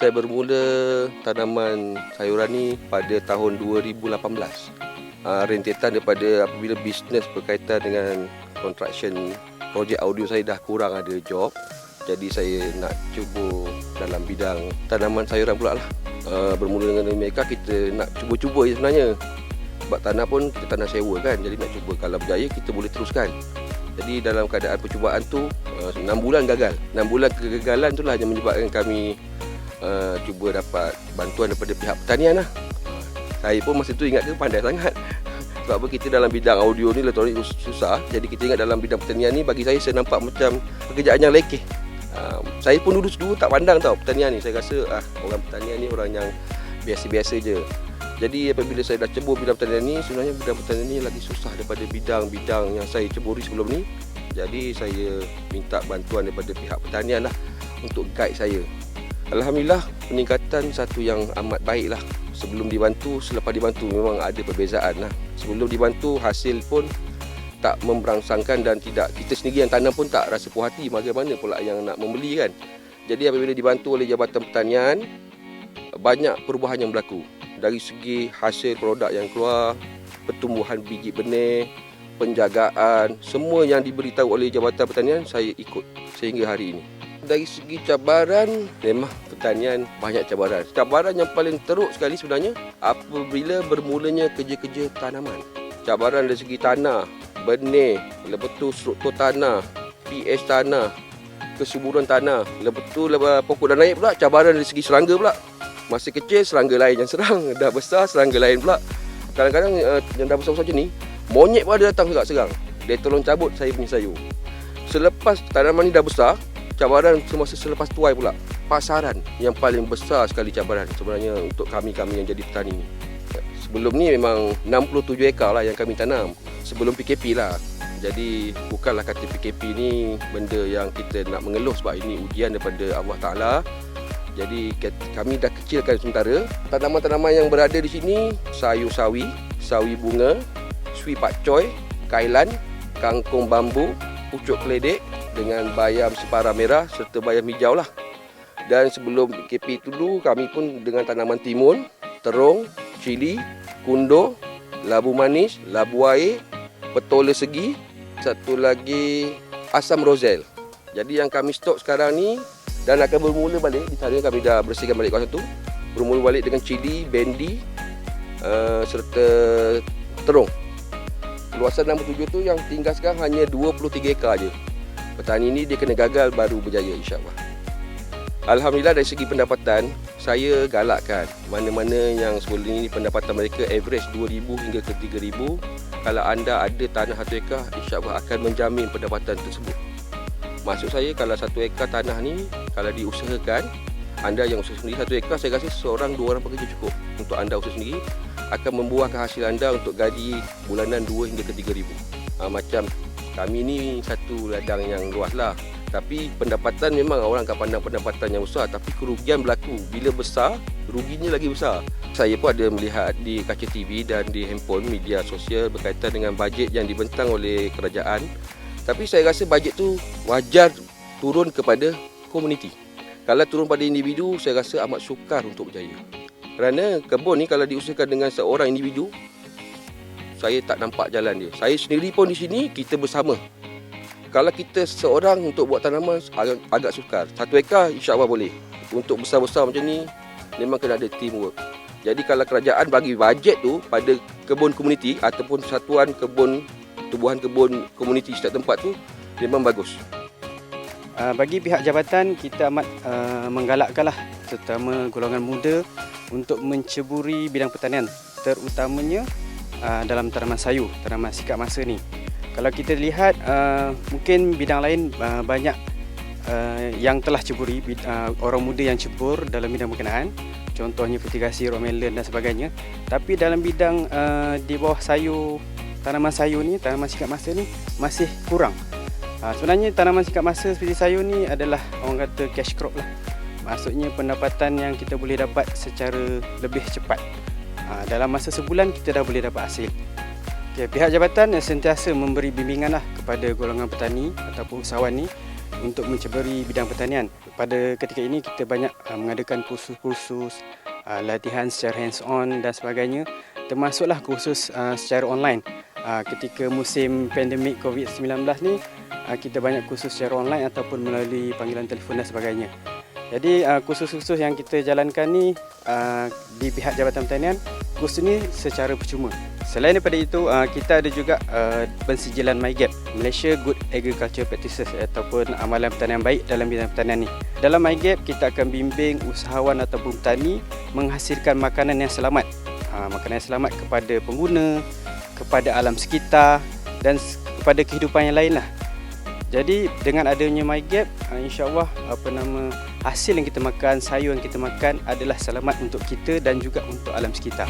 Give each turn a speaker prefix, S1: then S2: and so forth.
S1: Saya bermula tanaman sayuran ni pada tahun 2018. Rentetan daripada apabila bisnes berkaitan dengan construction projek audio saya dah kurang ada job. Jadi saya nak cuba dalam bidang tanaman sayuran pula lah. Bermula dengan mereka kita nak cuba-cuba je sebenarnya. Sebab tanah pun kita tanah sewa kan. Jadi nak cuba, kalau berjaya kita boleh teruskan. Jadi dalam keadaan percubaan tu 6 bulan gagal. 6 bulan kegagalan tu lah yang menyebabkan kami cuba dapat bantuan daripada pihak pertanian lah. Saya pun masa tu ingat dia pandai sangat. Sebab apa, kita dalam bidang audio ni elektronik susah. Jadi kita ingat dalam bidang pertanian ni, bagi saya nampak macam pekerjaan yang lekeh. Saya pun dulu tak pandang tau pertanian ni. Saya rasa orang pertanian ni orang yang biasa-biasa je. Jadi apabila saya dah cebur bidang pertanian ni, sebenarnya bidang pertanian ni lagi susah daripada bidang-bidang yang saya ceburi sebelum ni. Jadi saya minta bantuan daripada pihak pertanian lah untuk guide saya. Alhamdulillah, peningkatan satu yang amat baik lah. Sebelum dibantu, selepas dibantu memang ada perbezaan lah. Sebelum dibantu hasil pun tak memberangsangkan dan tidak, kita sendiri yang tanam pun tak rasa puas hati. Bagaimana pula yang nak membeli kan. Jadi apabila dibantu oleh Jabatan Pertanian, banyak perubahan yang berlaku. Dari segi hasil produk yang keluar, pertumbuhan biji benih, penjagaan, semua yang diberitahu oleh Jabatan Pertanian saya ikut sehingga hari ini. Dari segi cabaran, memang pertanian banyak cabaran. Cabaran yang paling teruk sekali sebenarnya apabila bermulanya kerja-kerja tanaman. Cabaran dari segi tanah, benih, lepas tu struktur tanah, pH tanah, kesuburan tanah, lepas tu pokok dah naik pula, cabaran dari segi serangga pula. Masa kecil serangga lain yang serang, dah besar serangga lain pula. Kadang-kadang yang dah besar-besar macam ni, monyet pun ada datang juga serang. Dia tolong cabut saya punya sayur. Selepas tanaman ni dah besar, cabaran semasa selepas tuai pula. Pasaran yang paling besar sekali cabaran sebenarnya untuk kami yang jadi petani. Sebelum ni memang 67 ekar lah yang kami tanam. Sebelum PKP lah. Jadi bukanlah kata PKP ni benda yang kita nak mengeluh, sebab ini ujian daripada Allah Ta'ala. Jadi kami dah kecilkan sementara. Tanaman-tanaman yang berada di sini, sayur sawi, sawi bunga, sui pakcoy, kailan, kangkung bambu, pucuk keledek dengan bayam separa merah serta bayam hijau lah. Dan sebelum PKP dulu kami pun dengan tanaman timun, terung, cili, kundo, labu manis, labu air, petola segi, satu lagi asam rozel. Jadi yang kami stok sekarang ni dan akan bermula balik di sana, kami dah bersihkan balik kawasan tu. Bermula balik dengan cili, bendi serta terung. Luasan 67 tu yang tinggal sekarang hanya 23 ekar je. Petani ni dia kena gagal baru berjaya, insya-Allah. Alhamdulillah, dari segi pendapatan saya galakkan mana-mana yang sebelum ini pendapatan mereka average 2,000 hingga ke 3,000. Kalau anda ada tanah 1 ekar, insya-Allah akan menjamin pendapatan tersebut. Maksud saya, kalau 1 ekar tanah ni kalau diusahakan, anda yang usaha sendiri 1 ekar, saya rasa seorang 2 orang pekerja cukup untuk anda usaha sendiri, akan membuahkan hasil anda untuk gaji bulanan 2 hingga ke 3,000. Macam kami ni satu ladang yang luas lah. Tapi pendapatan memang orang akan pandang pendapatan yang besar, tapi kerugian berlaku. Bila besar, ruginya lagi besar. Saya pun ada melihat di kaca TV dan di handphone media sosial berkaitan dengan bajet yang dibentang oleh kerajaan. Tapi saya rasa bajet tu wajar turun kepada komuniti. Kalau turun pada individu, saya rasa amat sukar untuk berjaya. Kerana kebun ni kalau diusahakan dengan seorang individu, saya tak nampak jalan dia. Saya sendiri pun di sini, kita bersama. Kalau kita seorang untuk buat tanaman agak sukar. 1 ekar insya-Allah boleh. Untuk besar-besar macam ni memang kena ada teamwork. Jadi kalau kerajaan bagi bajet tu pada kebun komuniti ataupun satuan kebun, tubuhan kebun komuniti setiap tempat tu, memang bagus.
S2: Bagi pihak jabatan, kita amat menggalakkanlah terutama golongan muda untuk menceburi bidang pertanian, terutamanya dalam tanaman sayur, tanaman sikap masa ni. Kalau kita lihat mungkin bidang lain banyak yang telah ceburi, orang muda yang cebur dalam bidang berkenaan, contohnya fertigasi, romelon dan sebagainya. Tapi dalam bidang di bawah sayur, tanaman sayur ni, tanaman sikap masa ni masih kurang. Sebenarnya tanaman sikap masa seperti sayur ni adalah orang kata cash crop lah. Maksudnya pendapatan yang kita boleh dapat secara lebih cepat. Dalam masa sebulan kita dah boleh dapat hasil. Pihak jabatan sentiasa memberi bimbingan lah kepada golongan petani ataupun usahawan ni untuk menceburi bidang pertanian. Pada ketika ini kita banyak mengadakan kursus-kursus, latihan secara hands-on dan sebagainya, termasuklah kursus secara online. Ketika musim pandemik COVID-19 ni, kita banyak kursus secara online ataupun melalui panggilan telefon dan sebagainya. Jadi kursus-kursus yang kita jalankan ni di pihak Jabatan Pertanian, kursus ni secara percuma. Selain daripada itu, kita ada juga pensijilan MyGap, Malaysia Good Agriculture Practices, ataupun amalan pertanian baik dalam bidang pertanian ni. Dalam MyGap, kita akan bimbing usahawan ataupun petani menghasilkan makanan yang selamat. Makanan yang selamat kepada pengguna, kepada alam sekitar dan kepada kehidupan yang lain lah. Jadi dengan adanya MyGap, insya-Allah hasil yang kita makan, sayur yang kita makan adalah selamat untuk kita dan juga untuk alam sekitar.